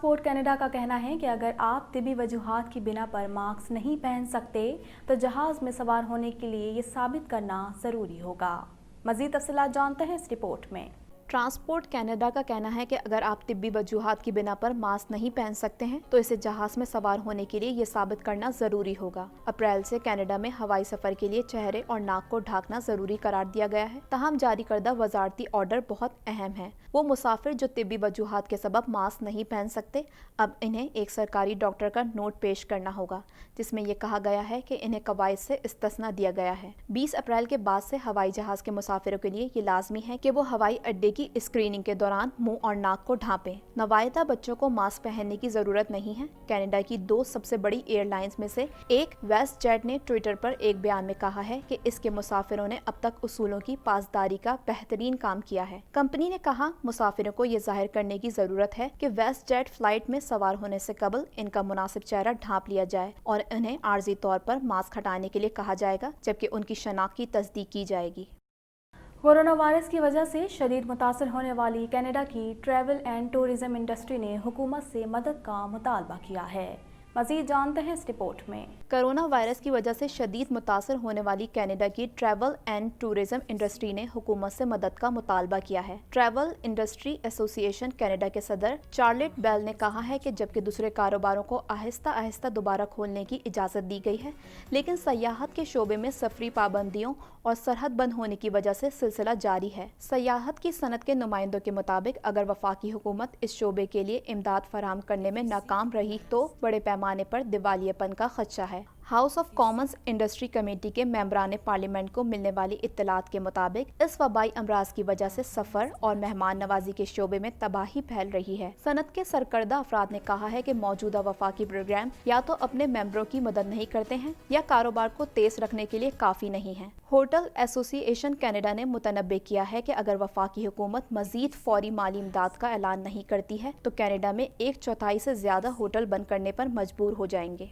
Transport Canada का कहना है कि अगर आप तिब्बी वजूहात की बिना पर मास्क नहीं पहन सकते तो जहाज में सवार होने के लिए ये साबित करना ज़रूरी होगा। मज़ीद तफसीलात जानते हैं इस रिपोर्ट में। ट्रांसपोर्ट कनाडा का कहना है कि अगर आप तिब्बी वजूहात की बिना पर मास्क नहीं पहन सकते हैं तो इसे जहाज में सवार होने के लिए ये साबित करना जरूरी होगा। अप्रैल से कनाडा में हवाई सफर के लिए चेहरे और नाक को ढकना जरूरी करार दिया गया है। तहम जारी करदा वजारती ऑर्डर बहुत अहम है। वो मुसाफिर जो तिब्बी वजूहात के सबब मास्क नहीं पहन सकते, अब इन्हें एक सरकारी डॉक्टर का नोट पेश करना होगा जिसमें यह कहा गया है कि इन्हें कवायद से इस्तिस्ना दिया गया है। 20 अप्रैल के बाद से हवाई जहाज के मुसाफिरों के लिए ये लाजमी है कि वो हवाई अड्डे की स्क्रीनिंग के दौरान मुंह और नाक को ढांपें। नवायदा बच्चों को मास्क पहनने की जरूरत नहीं है। कनाडा की 2 सबसे बड़ी एयरलाइंस में से एक वेस्ट जेट ने ट्विटर पर एक बयान में कहा है कि इसके मुसाफिरों ने अब तक उसूलों की पासदारी का बेहतरीन काम किया है। कंपनी ने कहा, मुसाफिरों को ये जाहिर करने की जरूरत है कि वेस्ट जेट फ्लाइट में सवार होने से कबल इनका मुनासिब चेहरा ढांप लिया जाए और इन्हें आर्जी तौर पर मास्क हटाने के लिए कहा जाएगा जबकि उनकी शनाख्त की तस्दीक की जाएगी। कोरोना वायरस की वजह से शदीद मुतासर होने वाली कनाडा की ट्रैवल एंड टूरिज्म इंडस्ट्री ने हुकूमत से मदद का मुतालबा किया है। मज़ीद जानते हैं इस रिपोर्ट में। कोरोना वायरस की वजह से शदीद मुतासर होने वाली कनाडा की ट्रैवल एंड टूरिज्म इंडस्ट्री ने हुकूमत से मदद का मुतालबा किया है। ट्रैवल इंडस्ट्री एसोसिएशन कनाडा के सदर चार्लेट बेल ने कहा है कि जबकि दूसरे कारोबारों को आहिस्ता आहिस्ता दोबारा खोलने की इजाज़त दी गई है, लेकिन सयाहत के शोबे में सफरी पाबंदियों और सरहद बंद होने की वजह से सिलसिला जारी है। सयाहत की सनत के नुमाइंदों के मुताबिक अगर वफाकी हुकूमत इस शोबे के लिए इमदाद फराहम करने में नाकाम रही तो बड़े पैमाने पर दिवालियापन का खदशा है। House of Commons industry committee के मेंबरान पार्लियामेंट को मिलने वाली इत्तलात के मुताबिक इस वबाई अमराज की वजह से सफर और मेहमान नवाजी के शोबे में तबाही फैल रही है। सनत के सरकर्दा अफराद ने कहा है कि मौजूदा वफाकी प्रोग्राम या तो अपने मेंबरों की मदद नहीं करते हैं या कारोबार को तेज रखने के लिए काफी नहीं है। होटल एसोसिएशन कनाडा ने मुतनब्बे किया है कि अगर वफाकी हुकूमत मजीद फौरी माली इमदाद का ऐलान नहीं करती है तो कनाडा में 1/4 से ज्यादा होटल बंद करने पर मजबूर हो जाएंगे।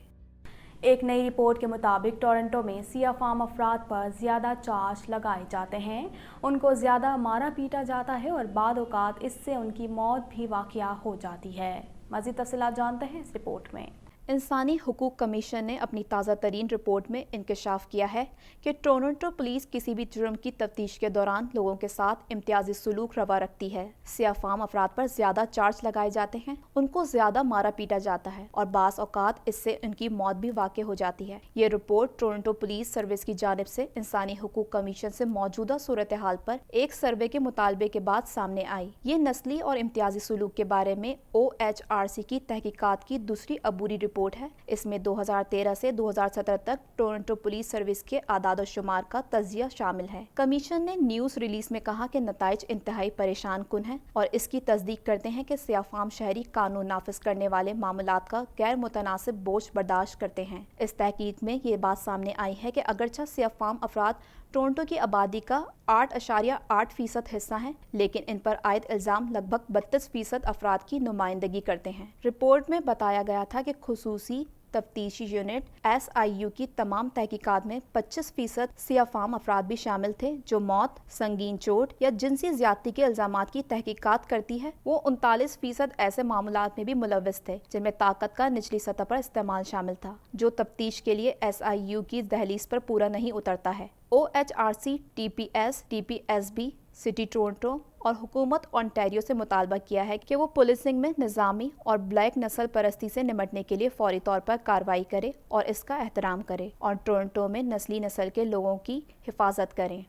एक नई रिपोर्ट के मुताबिक टोरंटो में सियाफाम अफराद पर ज़्यादा चार्ज लगाए जाते हैं, उनको ज़्यादा मारा पीटा जाता है और बाद औक़ात इससे उनकी मौत भी वाक़या हो जाती है। मज़ीद तफ़सीलात जानते हैं इस रिपोर्ट में। इंसानी हुकूक कमीशन ने अपनी ताज़ा तरीन रिपोर्ट में इंकशाफ किया है कि टोरंटो पुलिस किसी भी जुर्म की तफ्तीश के दौरान लोगों के साथ इम्तियाजी सलूक रवा रखती है। सियाफाम अफराद पर ज़्यादा चार्ज लगाए जाते हैं, उनको ज़्यादा मारा पीटा जाता है और बास औकात इससे उनकी मौत भी वाक़ई हो जाती है। ये रिपोर्ट टोरंटो पुलिस सर्विस की जानिब से इंसानी हुकूक कमीशन से मौजूदा सूरत हाल पर एक सर्वे के मुतालबे के बाद सामने आई। ये नस्ली और इम्तियाजी सलूक के बारे में OHRC की तहकीकात की दूसरी अबूरी रिपोर्ट है। इसमें 2013 से 2017 तक टोरंटो पुलिस सर्विस के आदाद और शुमार का तजिया शामिल है। कमीशन ने न्यूज रिलीज में कहा कि नताइज इंतहाई परेशान कुन है और इसकी तस्दीक करते हैं कि सियाफाम शहरी कानून नाफिज करने वाले मामलात का गैर मुतनासिब बोझ बर्दाश्त करते हैं। इस तहकीक में ये बात सामने आई है कि अगरचे सियाफाम अफराद टोरंटो की आबादी का 8.8% हिस्सा हैं, लेकिन इन पर आयद इल्ज़ाम लगभग 32% अफराद की नुमाइंदगी करते हैं। रिपोर्ट में बताया गया था कि खुसूसी तफ्तीशी यूनिट SIU की तमाम तहकीकात में 25% सियाफाम अफराद भी शामिल थे जो मौत, संगीन चोट या जिनसी ज्यादती के इल्जामात की तहकीकात करती है। वो 39% ऐसे मामलात में भी मुलव्वस थे जिनमें ताकत का निचली सतह पर इस्तेमाल शामिल था, जो तफ्तीश के लिए SIU की दहलीज पर पूरा नहीं उतरता है। OHRC, TPS, TPSB, city Toronto और हुकूमत ओंटारियो से मुतालबा किया है कि वो पुलिसिंग में निज़ामी और ब्लैक नस्ल परस्ती से निमटने के लिए फौरी तौर पर कार्रवाई करे और इसका एहतराम करे और टोरंटो में नस्ली नस्ल के लोगों की हिफाजत करें।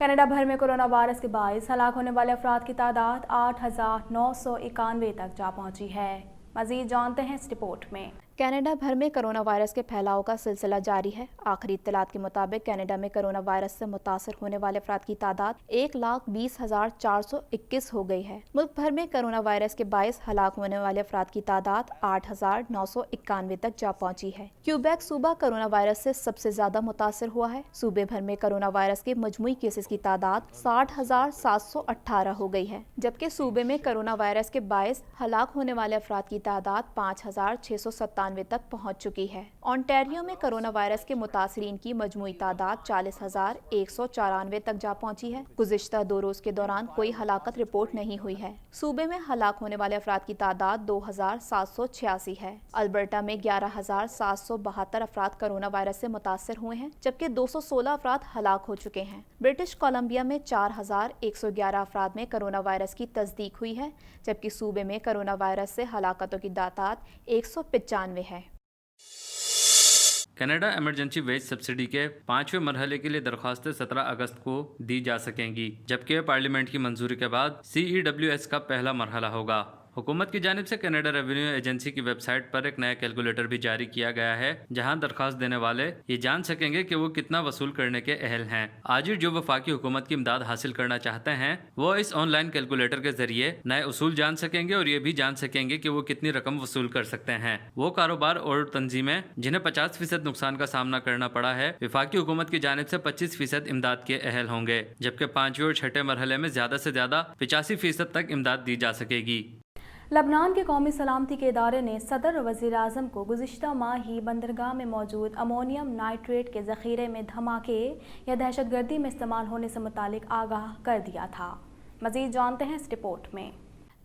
कनाडा भर में कोरोना वायरस के बाइस हलाक होने वाले अफराद की तादाद 8,991 तक जा पहुंची है। मज़ीद जानते हैं इस रिपोर्ट में। कनाडा भर में कोरोना वायरस के फैलाव का सिलसिला जारी है। आखिरी इत्तलात के मुताबिक कनाडा में कोरोना वायरस से मुतासर होने वाले अफराद की तादाद 1,20,421 हो गई है। मुल्क भर में कोरोना वायरस के बाइस हलाक होने वाले अफराद की तादाद 8,991 तक जा पहुंची है। क्यूबेक सूबा कोरोना वायरस से सबसे ज्यादा मुतासर हुआ है। सूबे भर में कोरोना वायरस के मजमूई केसेस की तादाद 60,718 हो गई है, जबकि सूबे में कोरोना वायरस के बाइस हलाक होने वाले अफराद की तादाद 5,697 95 तक पहुंच चुकी है। ओंटारियो में कोरोना वायरस के मुतासरीन की मजमूई तादाद 40,194 तक जा पहुंची है। गुज़िश्ता 2 रोज के दौरान कोई हलाकत रिपोर्ट नहीं हुई है। सूबे में हलाक होने वाले अफराद की तादाद 2,786 है। अल्बर्टा में 11,772 अफराद कोरोना वायरस से मुतासर हुए हैं, जबकि 216 अफराद हलाक हो चुके हैं। ब्रिटिश कोलंबिया में 4,111 अफराद में कोरोना वायरस की तस्दीक हुई है, जबकि सूबे में कोरोना वायरस से हलाकतों की तादाद 195 है। कनाडा इमरजेंसी वेज सब्सिडी के 5वें मरहले के लिए दरख्वास्तें 17 अगस्त को दी जा सकेंगी, जबकि पार्लियामेंट की मंजूरी के बाद CEWS का पहला मरहला होगा। हुकूमत की जानिब से कनाडा रेवेन्यू एजेंसी की वेबसाइट पर एक नया कैलकुलेटर भी जारी किया गया है, जहां दरख्वास्त देने वाले ये जान सकेंगे कि वो कितना वसूल करने के अहल हैं। आज जो वफाकी हुकूमत की इमदाद हासिल करना चाहते हैं वो इस ऑनलाइन कैलकुलेटर के जरिए नए उसूल जान सकेंगे और ये भी जान सकेंगे कि वो कितनी रकम वसूल कर सकते हैं। वो कारोबार और तंजीमें जिन्हें 50% नुकसान का सामना करना पड़ा है, वफाकी हुकूमत की जानिब से 25% इमदाद के अहल होंगे, जबकि 5वें और 6ठे मरहले में ज्यादा से ज्यादा 85% तक इमदाद दी जा सकेगी। लबनान के कौमी सलामती के इदारे ने सदर और वज़ीर-ए-आज़म को गुज़िश्ता माह ही बंदरगाह में मौजूद अमोनियम नाइट्रेट के ज़ख़ीरे में धमाके या दहशतगर्दी में इस्तेमाल होने से मुतालिक आगाह कर दिया था। मज़ीद जानते हैं इस रिपोर्ट में।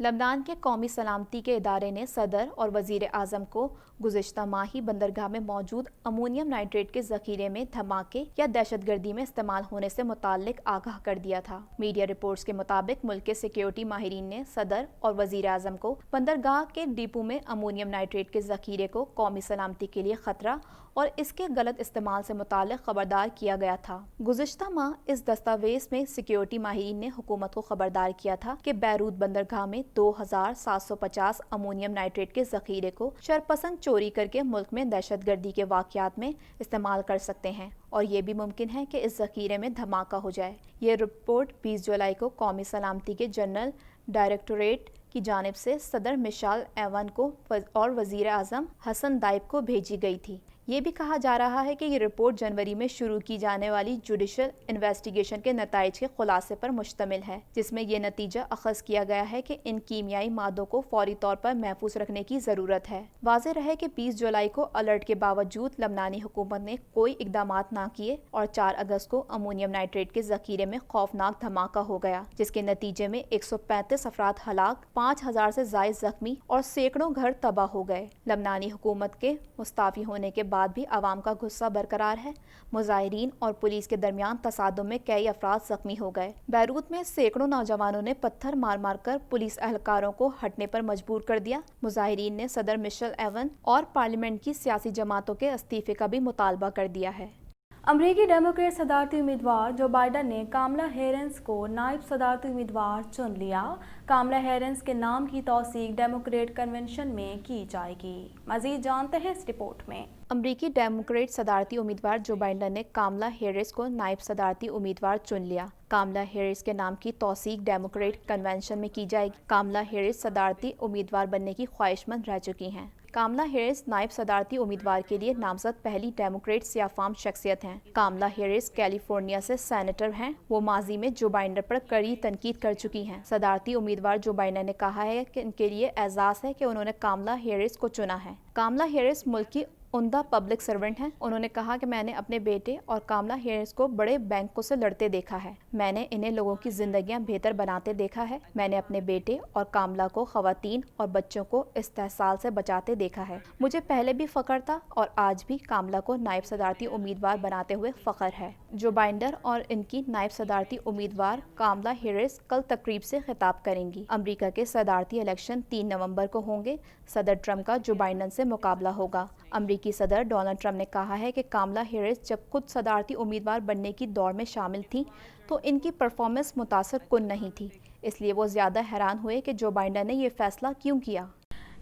लबनान के कौमी सलामती के इदारे ने सदर और वज़ीर आज़म को गुज़िश्ता माह ही बंदरगाह में मौजूद अमोनियम नाइट्रेट के ज़ख़ीरे में धमाके या दहशतगर्दी में इस्तेमाल होने से मुताल्लिक आगाह कर दिया था। मीडिया रिपोर्ट्स के मुताबिक मुल्क के सिक्योरिटी माहिरीन ने सदर और वज़ीर आज़म को बंदरगाह के डिपो में अमोनियम नाइट्रेट के ज़ख़ीरे को कौमी सलामती के लिए ख़तरा और इसके गलत इस्तेमाल से मुताल्लिक खबरदार किया गया था। गुज़िश्ता माह इस दस्तावेज में सिक्योरिटी माहिरीन ने हुकूमत को खबरदार किया था कि बैरूत बंदरगाह में 2,750 अमोनियम नाइट्रेट के ज़ख़ीरे को शरपसंद चोरी करके मुल्क में दहशतगर्दी के वाक़यात में इस्तेमाल कर सकते हैं और ये भी मुमकिन है कि इस ज़ख़ीरे में धमाका हो जाए। ये रिपोर्ट 20 जुलाई को कौमी सलामती के जनरल डायरेक्टोरेट की जानिब से सदर मिशेल एवन को और वज़ीर आज़म हसन दाइब को भेजी गई थी। ये भी कहा जा रहा है कि ये रिपोर्ट जनवरी में शुरू की जाने वाली जुडिशल इन्वेस्टिगेशन के नताइज के खुलासे पर मुश्तमिल है, जिसमें यह नतीजा अखज़ किया गया है कि इन कीमियाई मादों को फौरी तौर पर महफूज रखने की ज़रूरत है। वाज़ेह रहे कि 20 जुलाई को अलर्ट के बावजूद लबनानी हुकूमत ने कोई इक़दामात ना किए और 4 अगस्त को अमोनियम नाइट्रेट के ज़ख़ीरे में खौफनाक धमाका हो गया, जिसके नतीजे में 135 अफराद हलाक, 5,000 से ज़ायद ज़ख्मी और सैकड़ों घर तबाह हो गए। लबनानी हुकूमत के मुस्ताफ़ी होने के बाद भी आवाम का गुस्सा बरकरार है। मुजाहिरीन और पुलिस के दरमियान तसादुम में कई अफराद जख्मी हो गए। बैरूत में सैकड़ों नौजवानों ने पत्थर मार मार कर पुलिस एहलकारों को हटने पर मजबूर कर दिया। मुजाहिरीन ने सदर मिशेल एवन और पार्लियामेंट की सियासी जमातों के इस्तीफे का भी मुतालबा कर दिया है। अमरीकी डेमोक्रेट सदारती उम्मीदवार जो बाइडन ने कामला हैरिस को नायब सदारती उम्मीदवार चुन लिया। कामला हैरिस के नाम की तौसीक डेमोक्रेट कन्वेंशन में की जाएगी। मज़ीद जानते हैं इस रिपोर्ट में। अमरीकी डेमोक्रेट सदारती उम्मीदवार जो बाइडन ने कामला हैरिस को नायब सदारती उम्मीदवार चुन लिया। कामला हैरिस के नाम की तौसीक डेमोक्रेट कन्वेंशन में की जाएगी। कामला हैरिस सदारती उम्मीदवार बनने की ख्वाहिशमंद रह चुकी हैं। कामला हैरिस नायब सदारती उम्मीदवार के लिए नामजद पहली डेमोक्रेट सियाफाम शख्सियत हैं। कामला हैरिस कैलिफोर्निया से सेनेटर हैं। वो माजी में जो बाइडन पर कड़ी तनकीद कर चुकी हैं। सदारती उम्मीदवार जो बाइडन ने कहा है कि इनके लिए एजाज है कि उन्होंने कामला हैरिस को चुना है। कामला हैरिस मुल्क की उम्दा पब्लिक सर्वेंट हैं। उन्होंने कहा कि मैंने अपने बेटे और कामला हैरिस को बड़े बैंकों से लड़ते देखा है। मैंने इन्हें लोगों की जिंदगियां बेहतर बनाते देखा है। मैंने अपने बेटे और कामला को खवातीन और बच्चों को इस्तेहसाल से बचाते देखा है। मुझे पहले भी फ़ख्र था और आज भी कामला को नायब सदारती उम्मीदवार बनाते हुए फ़ख्र है। जो बाइडन और इनकी नायब सदारती उम्मीदवार कामला हैरिस कल तकरीब से खिताब करेंगी। अमरीका के सदारती इलेक्शन 3 नवंबर को होंगे। सदर ट्रंप का जो बाइडन से मुकाबला होगा। अमरीकी सदर डोनाल्ड ट्रंप ने कहा है कि कामला हैरिस जब खुद सदारती उम्मीदवार बनने की दौड़ में शामिल थी तो इनकी परफॉर्मेंस मुतासर कुन नहीं थी, इसलिए वो ज़्यादा हैरान हुए कि जो बाइडन ने ये फैसला क्यों किया।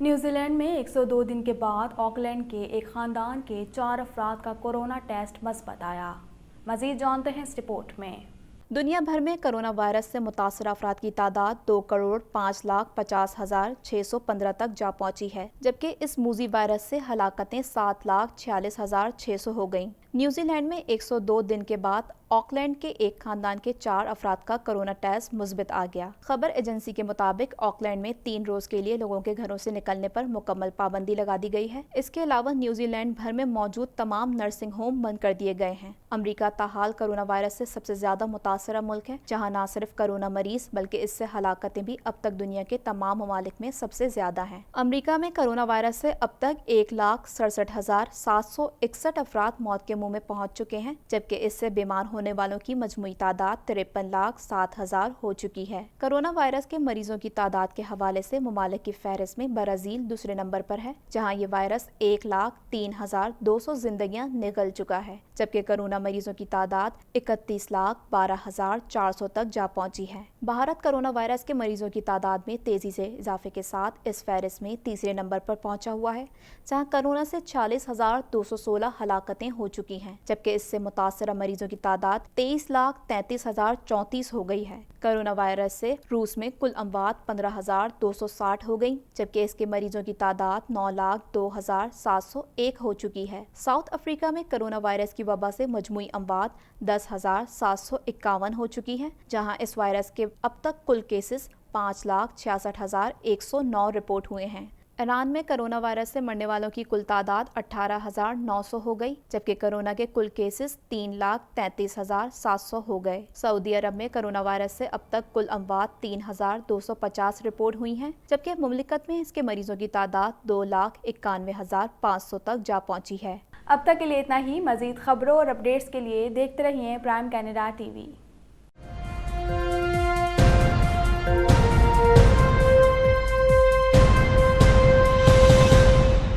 न्यूजीलैंड में 102 दिन के बाद ऑकलैंड के एक ख़ानदान के 4 अफराद का कोरोना टेस्ट मस्बत आया। मज़ीद जानते हैं इस रिपोर्ट में। दुनिया भर में कोरोना वायरस से मुतासर अफराद की तादाद 2,05,50,615 तक जा पहुंची है, जबकि इस मूजी वायरस से हलाकतें 7,46,600 हो गईं। न्यूजीलैंड में 102 दिन के बाद ऑकलैंड के एक खानदान के 4 अफराद का कोरोना टेस्ट मुस्बित आ गया। खबर एजेंसी के मुताबिक ऑकलैंड में 3 रोज के लिए लोगों के घरों से निकलने पर मुकम्मल पाबंदी लगा दी गई है। इसके अलावा न्यूजीलैंड भर में मौजूद तमाम नर्सिंग होम बंद कर दिए गए हैं। अमेरिका ताहाल कोरोना वायरस से सबसे ज्यादा मुतासरा मुल्क है, जहाँ न सिर्फ कोरोना मरीज बल्कि इससे हलाकतें भी अब तक दुनिया के तमाम ममालिक में सबसे ज्यादा हैं। अमेरिका में कोरोना वायरस से अब तक 1,67,761 अफराद मौत के मुंह में पहुंच चुके हैं, जबकि इससे बीमार होने वालों की मजमूई तादाद 53,07,000 हो चुकी है। कोरोना वायरस के मरीजों की तादाद के हवाले से ममालिक की फहरिस्त में ब्राजील दूसरे नंबर पर है, जहां ये वायरस 1,03,200 जिंदगियां निगल चुका है, जबकि कोरोना मरीजों की तादाद 31,12,400 तक जा पहुंची है। भारत कोरोना वायरस के मरीजों की तादाद में तेजी से इजाफे के साथ इस फहरिस्त में तीसरे नंबर पर पहुंचा हुआ है, जहां कोरोना से 40,216 हलाकतें हो चुकी हैं, जबकि इससे मुतासरा मरीजों की तादाद 23,33,034 हो गई है। कोरोना वायरस से रूस में कुल अमवात 15,260 हो गई, जबकि इसके मरीजों की तादाद 9,02,701 हो चुकी है। साउथ अफ्रीका में कोरोना वायरस की वबा से मजमूई अमवात 10,751 हो चुकी है, जहां इस वायरस के अब तक कुल केसेस 5,66,109 रिपोर्ट हुए हैं। ईरान में कोरोना वायरस से मरने वालों की कुल तादाद 18,900 हो गई, जबकि कोरोना के कुल केसेस 3,33,700 हो गए। सऊदी अरब में कोरोना वायरस से अब तक कुल अमवात 3,250 रिपोर्ट हुई हैं, जबकि मुमलिकत में इसके मरीजों की तादाद 2,91,500 तक जा पहुंची है। अब तक के लिए इतना ही। मजीद खबरों और अपडेट्स के लिए देखते रहिए प्राइम कनाडा टीवी।